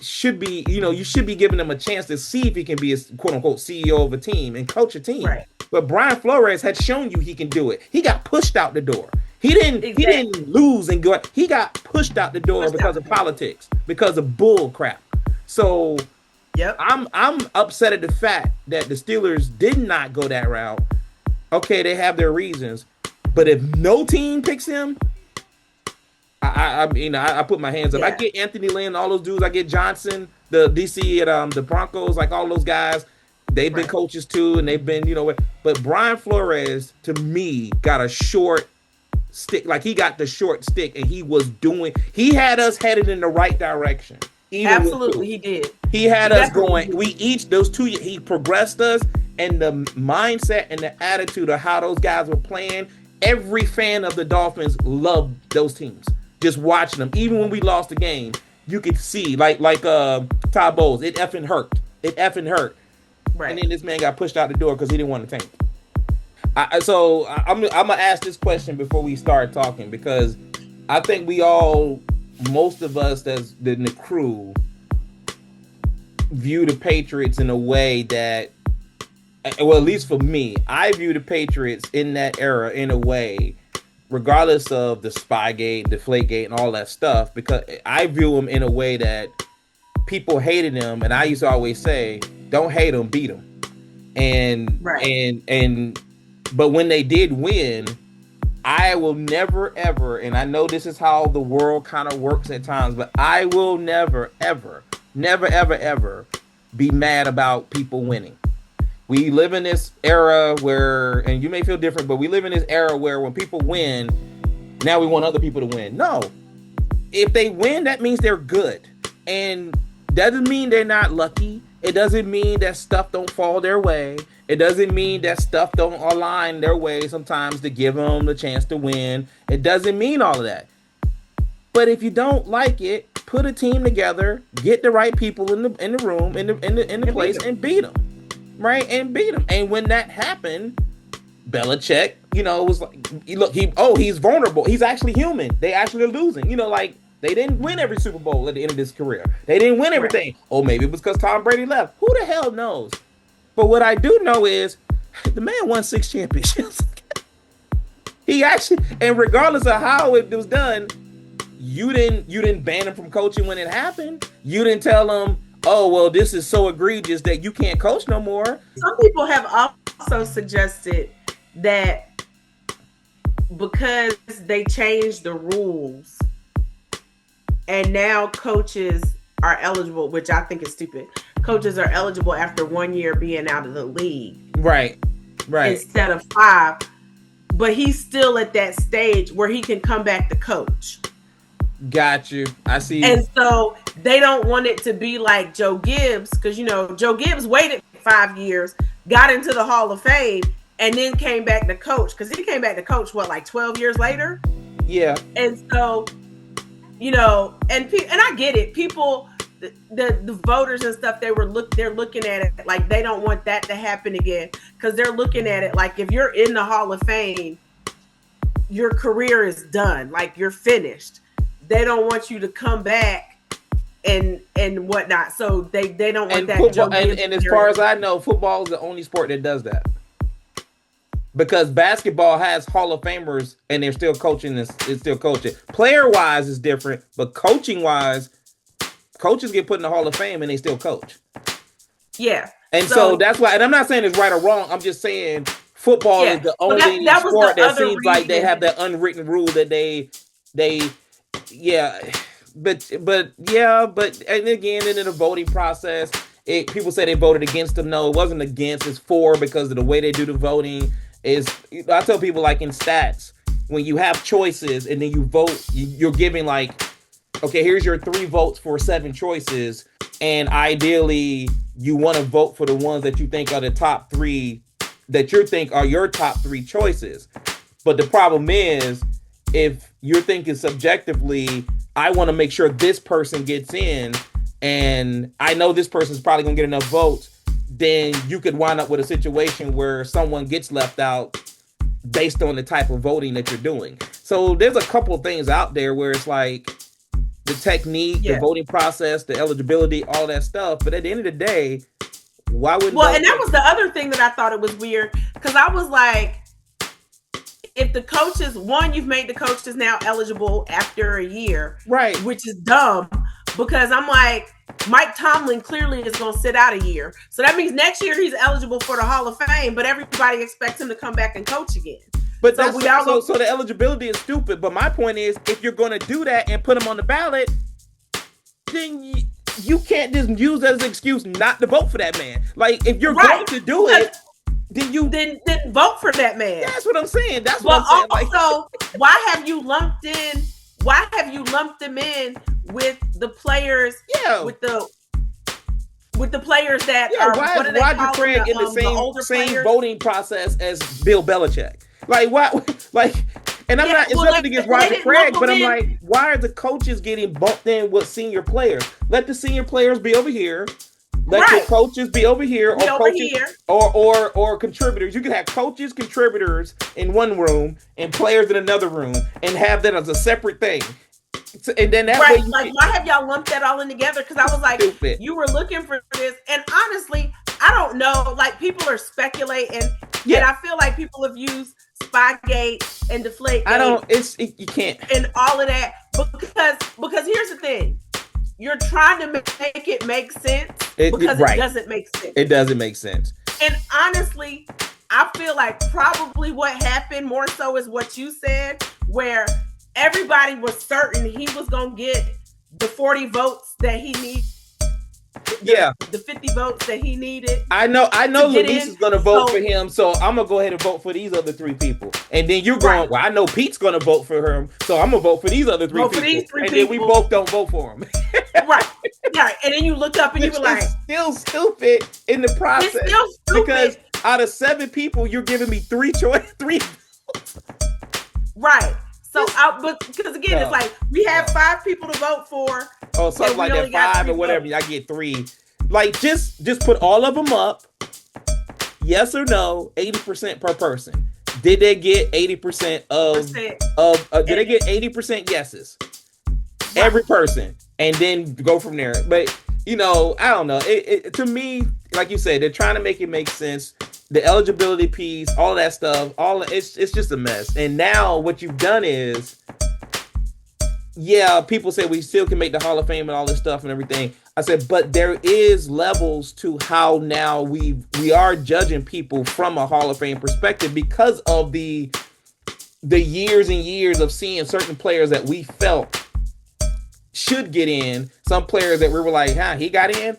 should be, you should be giving him a chance to see if he can be a quote unquote CEO of a team and coach a team. Right. But Brian Flores had shown you he can do it. He got pushed out the door. He didn't lose and go. He got pushed out the door because of politics, because of bull crap. So I'm upset at the fact that the Steelers did not go that route. Okay, they have their reasons, but if no team picks him, I put my hands up. I get Anthony Lynn, all those dudes. I get Johnson, the DC at the Broncos, like all those guys. They've been coaches too, and they've been, But Brian Flores, to me, got a short stick. Like he got the short stick, and he had us headed in the right direction. Absolutely, he did. He had us going. He progressed us, and the mindset and the attitude of how those guys were playing. Every fan of the Dolphins loved those teams. Just watching them, even when we lost the game, you could see like Todd Bowles. It effing hurt. Right. And then this man got pushed out the door because he didn't want to tank. So I'm gonna ask this question before we start talking, because I think most of us that's in the crew view the Patriots in a way that, well, at least for me, I view the Patriots in that era in a way, regardless of the Spygate, Deflategate, and all that stuff, because I view them in a way that people hated them, and I used to always say, don't hate them, beat them. But when they did win, I will never, ever, and I know this is how the world kind of works at times, but I will never, ever be mad about people winning. We live in this era where, and you may feel different, but we live in this era where when people win, now we want other people to win. No. If they win, that means they're good. And doesn't mean they're not lucky. It doesn't mean that stuff don't fall their way. It doesn't mean that stuff don't align their way sometimes to give them the chance to win. It doesn't mean all of that. But if you don't like it, put a team together, get the right people in the room, in the place, and beat them. Right? And beat them. And when that happened, Belichick, was like, look, he's vulnerable. He's actually human. They actually are losing. They didn't win every Super Bowl at the end of his career. They didn't win everything. Or maybe it was because Tom Brady left. Who the hell knows? But what I do know is the man won 6 championships. He actually, and regardless of how it was done, you didn't ban him from coaching when it happened. You didn't tell him, oh, well, this is so egregious that you can't coach no more. Some people have also suggested that because they changed the rules and now coaches are eligible, which I think is stupid. Coaches are eligible after 1 year being out of the league. Right. Instead of 5. But he's still at that stage where he can come back to coach. Got you. I see. And so they don't want it to be like Joe Gibbs, because, Joe Gibbs waited 5 years, got into the Hall of Fame, and then came back to coach. Because he came back to coach, 12 years later? Yeah. And so, and I get it. People, the voters and stuff, they're looking at it like they don't want that to happen again, because they're looking at it like if you're in the Hall of Fame, your career is done, like you're finished. They don't want you to come back and whatnot. So they don't want that. Football, and as far as I know, football is the only sport that does that. Because basketball has Hall of Famers and they're still coaching. It's still coaching. Player-wise is different, but coaching-wise, coaches get put in the Hall of Fame and they still coach. Yeah. And so that's why, and I'm not saying it's right or wrong. I'm just saying football is the only sport that seems like they have that unwritten rule that they yeah, but and again, in the voting process, people say they voted against them. No, it wasn't against. It's for, because of the way they do the voting. I tell people, like, in stats, when you have choices and then you vote, you're giving, like, okay, here's your 3 votes for 7 choices, and ideally you want to vote for the ones that you think are the top 3, that you think are your top 3 choices. But the problem is, if you're thinking subjectively, I want to make sure this person gets in, and I know this person's probably going to get enough votes, then you could wind up with a situation where someone gets left out based on the type of voting that you're doing. So there's a couple of things out there where it's like the technique, the voting process, the eligibility, all that stuff. But at the end of the day, why wouldn't... Well, and that was the other thing that I thought it was weird, because I was like, if the coaches, you've made the coaches now eligible after a year, right? Which is dumb, because I'm like, Mike Tomlin clearly is going to sit out a year. So that means next year he's eligible for the Hall of Fame, but everybody expects him to come back and coach again. But so the eligibility is stupid. But my point is, if you're going to do that and put him on the ballot, then you can't just use that as an excuse not to vote for that man. Like, if you're going to do it, then vote for that man. That's what I'm saying. That's what I'm saying. Also, why have you lumped them in with the players? Yeah. With the players that are... Why is Roger Craig in the same voting process as Bill Belichick? Like, why? Like, and I'm not... It's nothing against Roger Craig, but I'm like, why are the coaches getting bumped in with senior players? Let the senior players be over here. Let your coaches be over here, or contributors. You can have coaches, contributors in one room, and players in another room, and have that as a separate thing. And then that way, why have y'all lumped that all in together? Because I was like, stupid. You were looking for this, and honestly, I don't know. Like, people are speculating, and I feel like people have used Spygate and Deflategate. You can't, and all of that, because here's the thing. You're trying to make it make sense because it doesn't make sense. It doesn't make sense. And honestly, I feel like probably what happened more so is what you said, where everybody was certain he was going to get the 40 votes that he needed. The 50 votes that he needed. I know Luis is going to vote for him, so I'm going to go ahead and vote for these other 3 people. And then you're going, well, I know Pete's going to vote for him, so I'm going to vote for these other 3 people. Then we both don't vote for him. Right. And then you look up and you were like... It's still stupid in the process. It's still stupid. Because out of 7 people, you're giving me 3 votes. Right. So, because again, it's like, we have 5 people to vote for. Oh, something like that, 5 or whatever. I get 3. Like, just put all of them up. Yes or no, 80% per person. Did they get 80% did they get 80% yeses? Right. Every person. And then go from there. But, I don't know. To me, like you said, they're trying to make it make sense. The eligibility piece, all that stuff, it's just a mess. And now what you've done is, people say we still can make the Hall of Fame and all this stuff and everything. I said, but there is levels to how now we are judging people from a Hall of Fame perspective because of the years and years of seeing certain players that we felt should get in. Some players that we were like, he got in.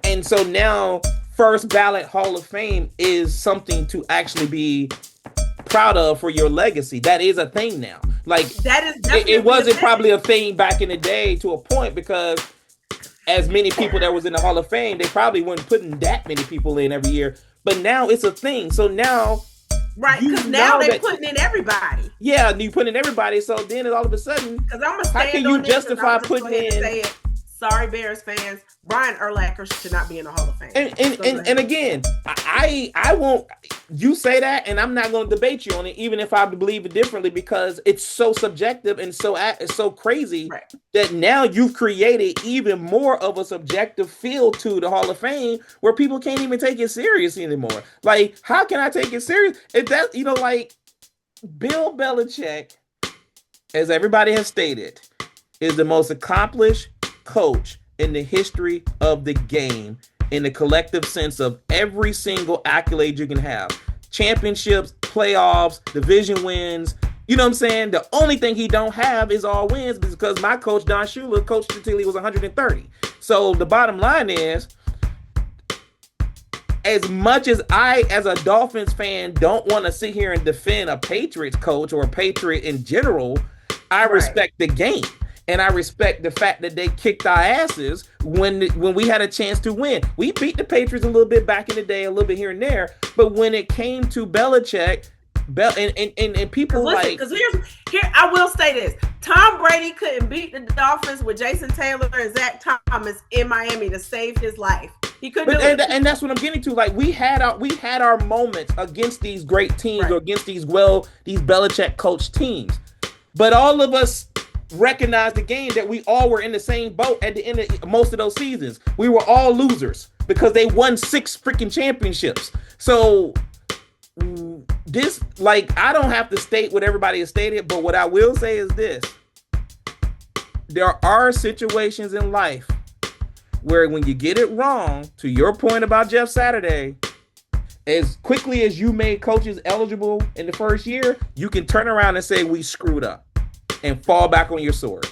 And so now first ballot Hall of Fame is something to actually be proud of for your legacy. That is a thing now. Like, that is it wasn't probably a thing back in the day to a point, because as many people that was in the Hall of Fame, they probably weren't putting that many people in every year. But now it's a thing. So now, because now they're putting in everybody. Yeah, you put in everybody. So then all of a sudden, how can you justify putting in? Sorry, Bears fans. Brian Urlacher should not be in the Hall of Fame. And again, I won't. You say that, and I'm not going to debate you on it, even if I believe it differently, because it's so subjective and it's so crazy that now you've created even more of a subjective feel to the Hall of Fame, where people can't even take it serious anymore. Like, how can I take it serious? If that, like Bill Belichick, as everybody has stated, is the most accomplished coach in the history of the game, in the collective sense of every single accolade you can have. Championships, playoffs, division wins, You know what I'm saying? The only thing he don't have is all wins because my coach, Don Shula, coached until he was 130. So the bottom line is, as much as I, as a Dolphins fan, don't want to sit here and defend a Patriots coach or a Patriot in general, I respect the game. And I respect the fact that they kicked our asses when we had a chance to win. We beat the Patriots a little bit back in the day, a little bit here and there. But when it came to Belichick, and people listen, because here I will say this: Tom Brady couldn't beat the Dolphins with Jason Taylor and Zach Thomas in Miami to save his life. He couldn't do it. And that's what I'm getting to. Like we had our moments against these great teams or against these Belichick coached teams, but all of us recognize the game that we all were in the same boat at the end of most of those seasons. We were all losers because they won 6 freaking championships. So this, like, I don't have to state what everybody has stated, but what I will say is this: there are situations in life where when you get it wrong, to your point about Jeff Saturday, as quickly as you made coaches eligible in the first year, you can turn around and say we screwed up and fall back on your sword.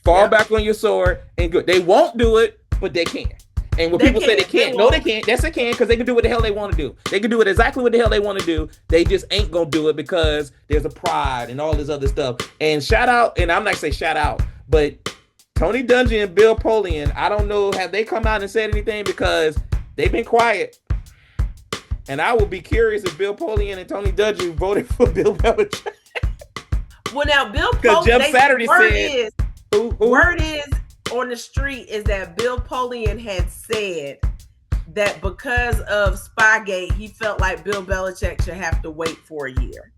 Back on your sword and good. They won't do it, but they can. And when people say they can't, no, they can't. Yes, they can, because they can do what the hell they want to do. They can do it exactly what the hell they want to do. They just ain't gonna do it because there's a pride and all this other stuff. And shout out, and I'm not saying shout out, but Tony Dungy and Bill Polian, I don't know, have they come out and said anything, because they've been quiet. And I will be curious if Bill Polian and Tony Dungy voted for Bill Belichick. Well, now Bill Polian, because Jeff Saturday said, word is on the street is that Bill Polian had said that because of Spygate, he felt like Bill Belichick should have to wait for a year.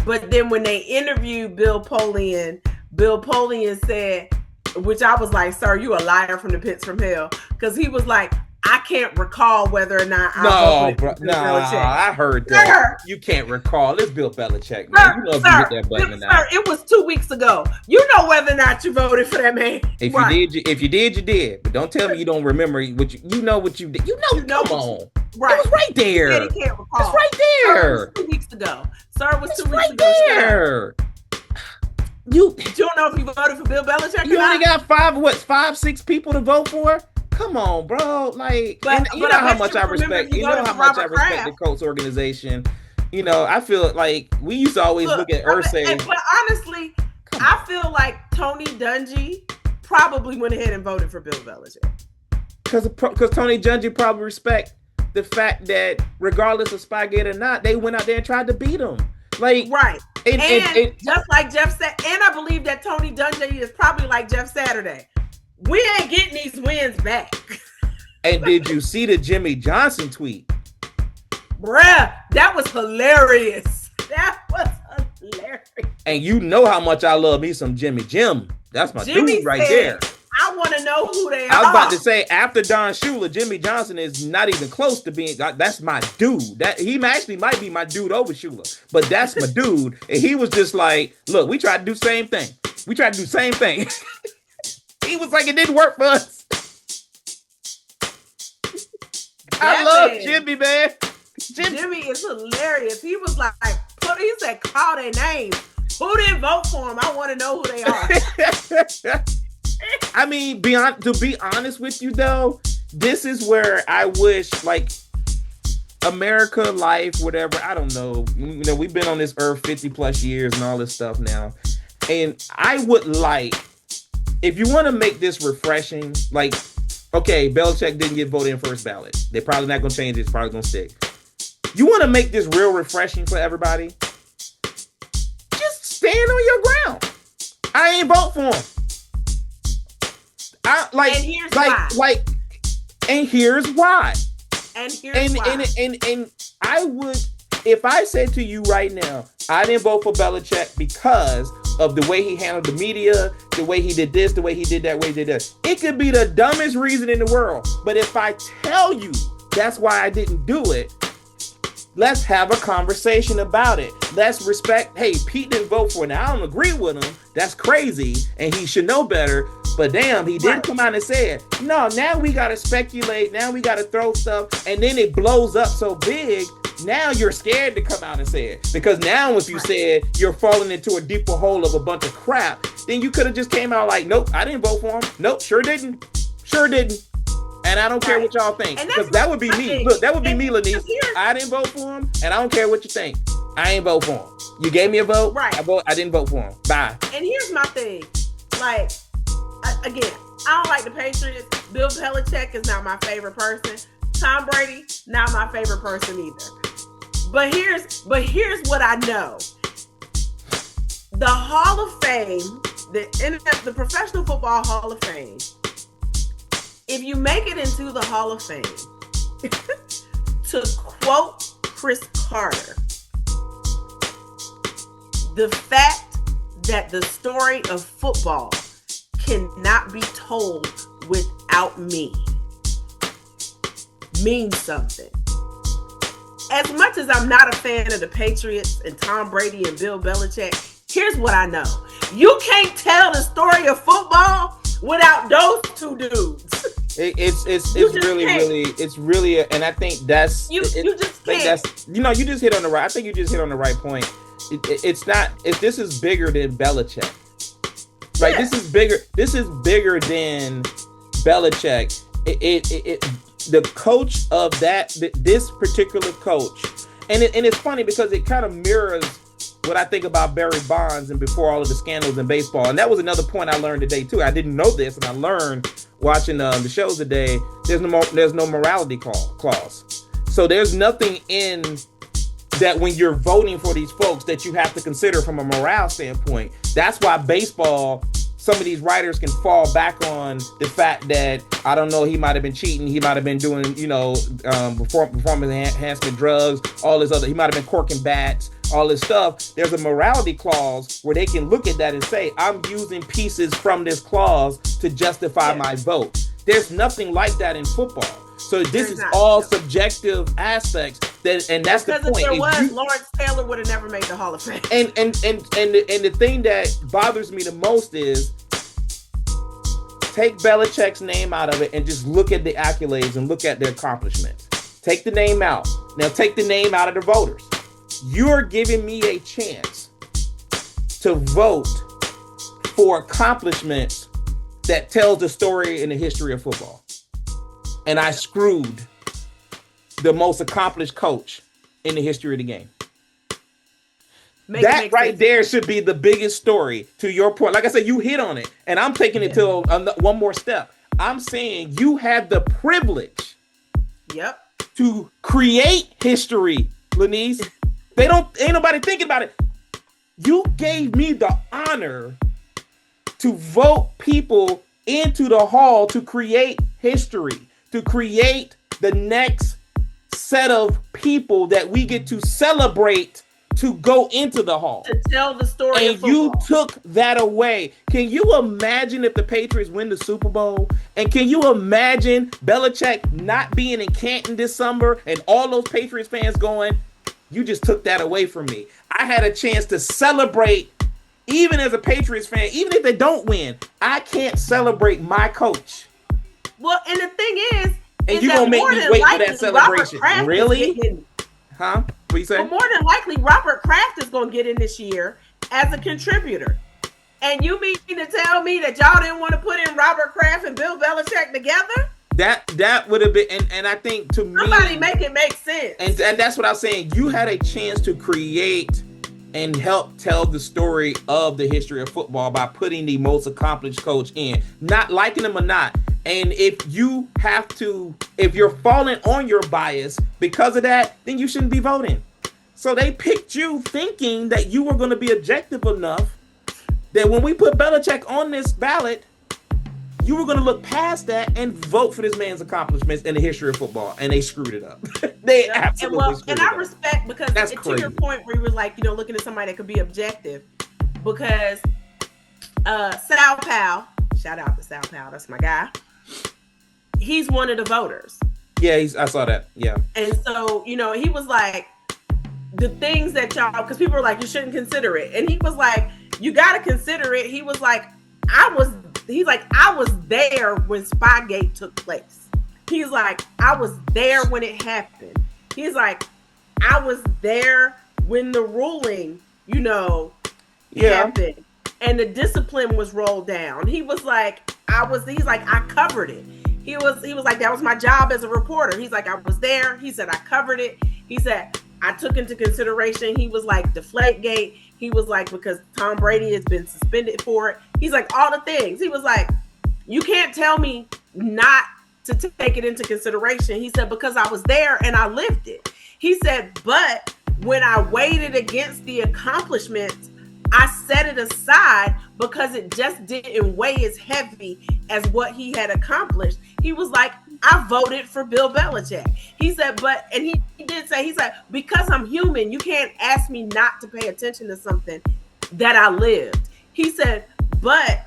But then when they interviewed Bill Polian said, which I was like, sir, you a liar from the pits from hell. Because he was like, I can't recall whether or not I heard that. Sir, you can't recall. It's Bill Belichick, man. Sir, you know if you hit that button or not. Sir, it was 2 weeks ago. You know whether or not you voted for that man. If you did, you did. But don't tell me you don't remember what you know what you did. You know come on. Right. It was right there. He can't recall. It's right there. Sir, it was 2 weeks ago. Sir, it was it's 2 weeks right ago. There. You don't know if you voted for Bill Belichick. You only got 5, 6 people to vote for? Come on, bro. Like, you know how much I respect. You know how much I respect the Colts organization. You know, I feel like we used to always look at Irsay. But honestly, I feel like Tony Dungy probably went ahead and voted for Bill Belichick. Because Tony Dungy probably respect the fact that regardless of Spygate or not, they went out there and tried to beat him. Like, right. And just like Jeff said, and I believe that Tony Dungy is probably like Jeff Saturday. We ain't getting these wins back. And did you see the Jimmy Johnson tweet? Bruh, that was hilarious. That was hilarious. And you know how much I love me some Jimmy Jim. That's my dude right there. I want to know who they are. I was about to say, after Don Shula, Jimmy Johnson is not even close to being. That's my dude. That he actually might be my dude over Shula, but that's my dude. And he was just like, "Look, we tried to do the same thing. He was like, it didn't work for us." I love Jimmy, man. Jimmy is hilarious. He was like, he said, call their names. Who didn't vote for him? I want to know who they are. I mean, to be honest with you, though, this is where I wish, like, America, life, whatever, I don't know. You know, we've been on this earth 50 plus years and all this stuff now. And I would like, if you want to make this refreshing, like, okay, Belichick didn't get voted in first ballot. They're probably not going to change it. It's probably going to stick. You want to make this real refreshing for everybody? Just stand on your ground. I ain't vote for him. And here's why. And I would, if I said to you right now, I didn't vote for Belichick because of the way he handled the media, the way he did this, the way he did that, way he did that. It could be the dumbest reason in the world. But if I tell you that's why I didn't do it, let's have a conversation about it. Let's respect, hey, Pete didn't vote for it. Now, I don't agree with him. That's crazy. And he should know better. But damn, he didn't come out and say it. No, now we got to speculate. Now we got to throw stuff. And then it blows up so big Now you're scared to come out and say it. Because now if you said you're falling into a deeper hole of a bunch of crap, then you could have just came out like, nope, I didn't vote for him. Nope, sure didn't. Sure didn't. And I don't care what y'all think. Because that would be me. Look, that would be me, Lanice. I didn't vote for him, and I don't care what you think. I ain't vote for him. You gave me a vote. Right. I didn't vote for him. Bye. And here's my thing. Like, again, I don't like the Patriots. Bill Belichick is not my favorite person. Tom Brady, not my favorite person either. But here's what I know. The Hall of Fame, the Professional Football Hall of Fame, if you make it into the Hall of Fame, to quote Chris Carter, the fact that the story of football cannot be told without me means something. As much as I'm not a fan of the Patriots and Tom Brady and Bill Belichick, here's what I know. You can't tell the story of football without those two dudes. It's really, and I think that's you just can't. You just hit on the right. I think you just hit on the right point. It's not. This is bigger than Belichick. Right. Yeah. This is bigger than Belichick. The coach of this particular coach, and it's funny because it kind of mirrors what I think about Barry Bonds and before all of the scandals in baseball. And that was another point I learned today too. I didn't know this, and I learned watching the shows today. There's no morality clause. So there's nothing in that when you're voting for these folks that you have to consider from a morale standpoint. That's why baseball, some of these writers can fall back on the fact that, I don't know, he might have been cheating. He might have been doing, performance enhancement drugs, all this other, he might have been corking bats, all this stuff. There's a morality clause where they can look at that and say, I'm using pieces from this clause to justify my vote. There's nothing like that in football. So this is all subjective aspects, and that's the point. Because if there was, Lawrence Taylor would have never made the Hall of Fame. And the thing that bothers me the most is take Belichick's name out of it and just look at the accolades and look at their accomplishments. Take the name out. Now take the name out of the voters. You're giving me a chance to vote for accomplishments that tells the story in the history of football. And I screwed the most accomplished coach in the history of the game. That right there should be the biggest story, to your point. Like I said, you hit on it. And I'm taking it to one more step. I'm saying you had the privilege to create history, Lanice. Ain't nobody thinking about it. You gave me the honor to vote people into the hall to create history, to create the next set of people that we get to celebrate to go into the hall. To tell the story of football. And you took that away. Can you imagine if the Patriots win the Super Bowl? And can you imagine Belichick not being in Canton this summer and all those Patriots fans going, you just took that away from me. I had a chance to celebrate, even as a Patriots fan, even if they don't win, I can't celebrate my coach. Well, and the thing is you're going to make me wait for that celebration. Really? Huh? What you say? Well, more than likely, Robert Kraft is going to get in this year as a contributor. And you mean to tell me that y'all didn't want to put in Robert Kraft and Bill Belichick together? That would have been, and I think to me, somebody make it make sense. And that's what I was saying. You had a chance to create and help tell the story of the history of football by putting the most accomplished coach in, not liking him or not. And if you're falling on your bias because of that, then you shouldn't be voting. So they picked you thinking that you were going to be objective enough that when we put Belichick on this ballot, you were going to look past that and vote for this man's accomplishments in the history of football. And they screwed it up. They absolutely screwed it up. And I respect, because to your point where you was like, looking at somebody that could be objective, because Sal Powell, shout out to Sal Powell, that's my guy. He's one of the voters. Yeah, I saw that. Yeah. And so, he was like, the things that y'all, because people were like, you shouldn't consider it. And he was like, you got to consider it. He was like, I was there when Spygate took place. He's like, I was there when it happened. He's like, I was there when the ruling, happened and the discipline was rolled down. He was like, he's like, I covered it. He was like, that was my job as a reporter. He's like, I was there. He said, I covered it. He said, I took into consideration, he was like, Deflategate. He was like, because Tom Brady has been suspended for it. He's like, all the things. He was like, you can't tell me not to take it into consideration. He said, because I was there and I lived it. He said, but when I weighed it against the accomplishments, I set it aside because it just didn't weigh as heavy as what he had accomplished. He was like, I voted for Bill Belichick. He said, and he did say, he said, because I'm human, you can't ask me not to pay attention to something that I lived. He said, but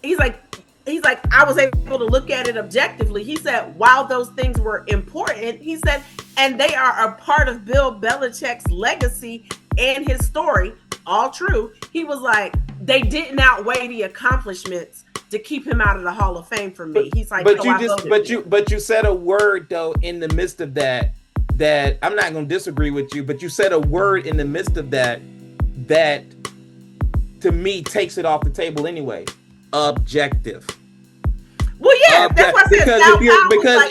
he's like, I was able to look at it objectively. He said, while those things were important, he said, and they are a part of Bill Belichick's legacy and his story, all true. He was like, they didn't outweigh the accomplishments to keep him out of the Hall of Fame for me. He's like, but you said a word though in the midst of that I'm not going to disagree with you, but you said a word in the midst of that to me takes it off the table anyway. Objective. Well, yeah, that's what I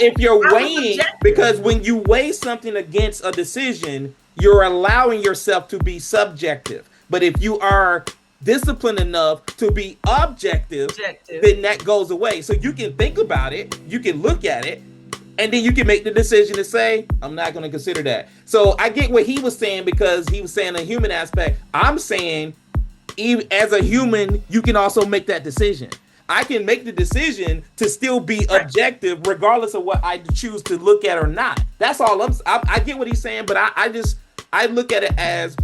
said. Because when you weigh something against a decision, you're allowing yourself to be subjective. But if you are disciplined enough to be objective, then that goes away. So you can think about it, you can look at it, and then you can make the decision to say, I'm not going to consider that. So I get what he was saying, because he was saying a human aspect. I'm saying, even as a human, you can also make that decision. I can make the decision to still be objective, regardless of what I choose to look at or not. That's all I get what he's saying, but I look at it as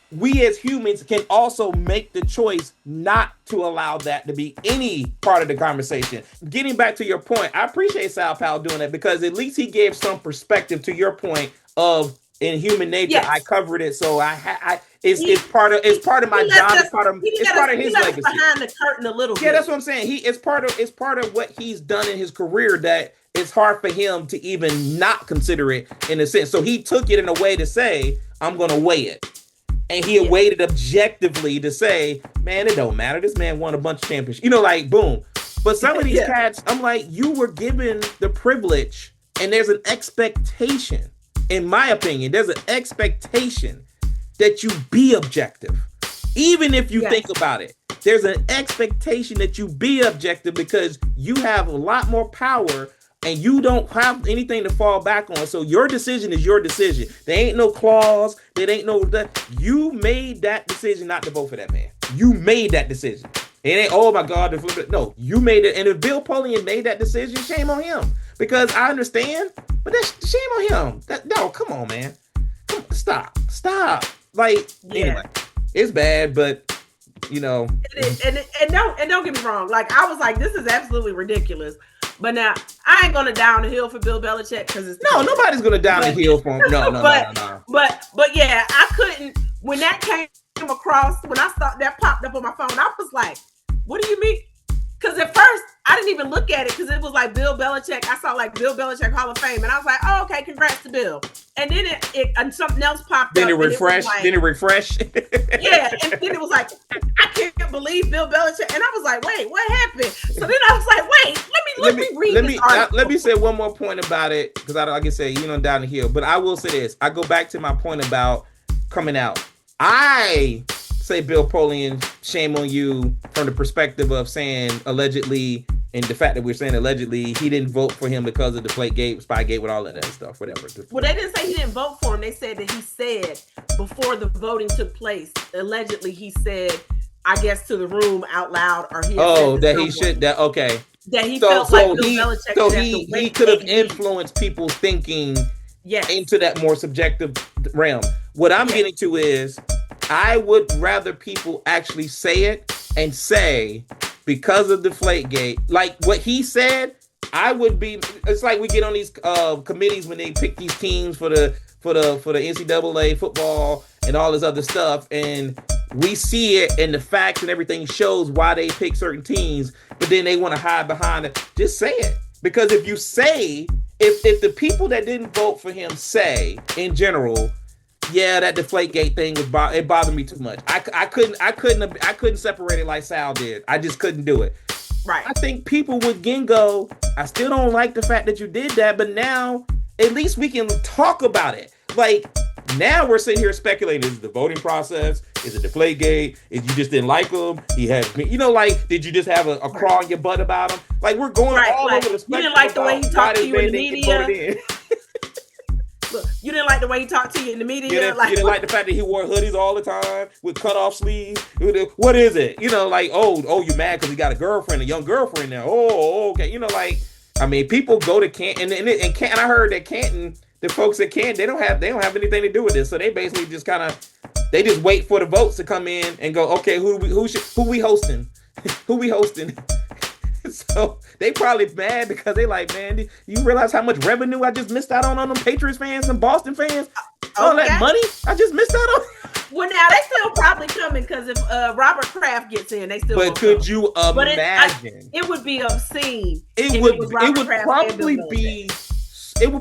we as humans can also make the choice not to allow that to be any part of the conversation. Getting back to your point, I appreciate Sal Powell doing that, because at least he gave some perspective to your point of, in human nature, yes, I covered it, so it's part of my job. It's part of his legacy. Behind the curtain a little bit. Yeah, that's what I'm saying. It's part of what he's done in his career that it's hard for him to even not consider it in a sense. So he took it in a way to say, I'm going to weigh it. And he weighed it objectively to say, man, it don't matter. This man won a bunch of championships. Like, boom. But some of these cats, I'm like, you were given the privilege, and there's an expectation. In my opinion, there's an expectation that you be objective. Even if you think about it, there's an expectation that you be objective, because you have a lot more power and you don't have anything to fall back on. So your decision is your decision. There ain't no clause. There ain't no... You made that decision not to vote for that man. You made that decision. It ain't, oh my God. No, you made it. And if Bill Polian made that decision, shame on him. Because I understand, but that's shame on him. No, come on, man. Stop. Like, anyway, it's bad, but and don't get me wrong. Like, I was like, this is absolutely ridiculous. But now I ain't gonna down the hill for Bill Belichick, because it's nobody's gonna down the hill for him. No. But yeah, I couldn't, when that came across, when I saw that popped up on my phone, I was like, what do you mean? Because at first, I didn't even look at it, because it was like Bill Belichick. I saw like Bill Belichick Hall of Fame, and I was like, oh, okay, congrats to Bill. And then and something else popped up. Then it refreshed. Yeah, and then it was like, I can't believe Bill Belichick. And I was like, wait, what happened? So then I was like, wait, let me read this article. Let me say one more point about it, because I can say, down the hill. But I will say this. I go back to my point about coming out. I say Bill Polian, shame on you, from the perspective of saying allegedly, and the fact that we're saying allegedly, he didn't vote for him because of the Deflategate, Spygate, with all of that stuff, whatever. Well, they didn't say he didn't vote for him. They said that he said before the voting took place, allegedly he said, I guess, to the room out loud, or he okay. That he felt like Bill Belichick. So he could have influenced people's thinking into that more subjective realm. What I'm getting to is, I would rather people actually say it and say, because of Deflategate, like what he said, it's like we get on these committees when they pick these teams for the NCAA football and all this other stuff, and we see it, and the facts and everything shows why they pick certain teams, but then they want to hide behind it. Just say it. Because if you say, if the people that didn't vote for him say in general, yeah, that Deflategate thing it bothered me too much. I couldn't separate it like Sal did. I just couldn't do it. Right. I think people would again go, I still don't like the fact that you did that, but now at least we can talk about it. Like, now we're sitting here speculating, is it the voting process? Is it Deflategate? Is you just didn't like him? He had, like, did you just have a craw in your butt about him? Like, we're going all over the spectrum. You didn't like the way he talked to you in the media. Look, you didn't like the way he talked to you in the media. You didn't like the fact that he wore hoodies all the time with cut-off sleeves. What is it? Like, oh, you mad because he got a young girlfriend now. Oh, okay. Like, I mean, people go to Canton, and I heard that Canton, the folks at Canton, they don't have anything to do with this. So they basically just they just wait for the votes to come in and go, okay, who we hosting? Who we hosting? So they probably mad because they like, man, you realize how much revenue I just missed out on them Patriots fans and Boston fans? All that money I just missed out on. Well, now they still probably coming because if Robert Kraft gets in, they still. But could you imagine? It would be obscene. It would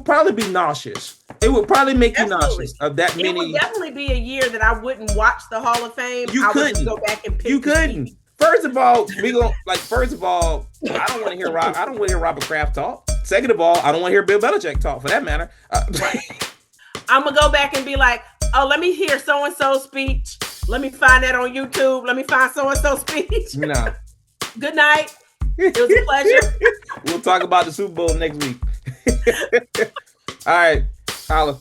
probably be nauseous. It would probably make you nauseous of that many. It would definitely be a year that I wouldn't watch the Hall of Fame. I would just go back and pick. You couldn't. First of all, I don't want to hear Robert Kraft talk. Second of all, I don't want to hear Bill Belichick talk, for that matter. I'm gonna go back and be like, oh, let me hear so and so speech. Let me find that on YouTube. Let me find so and so speech. No. Good night. It was a pleasure. We'll talk about the Super Bowl next week. All right, holla.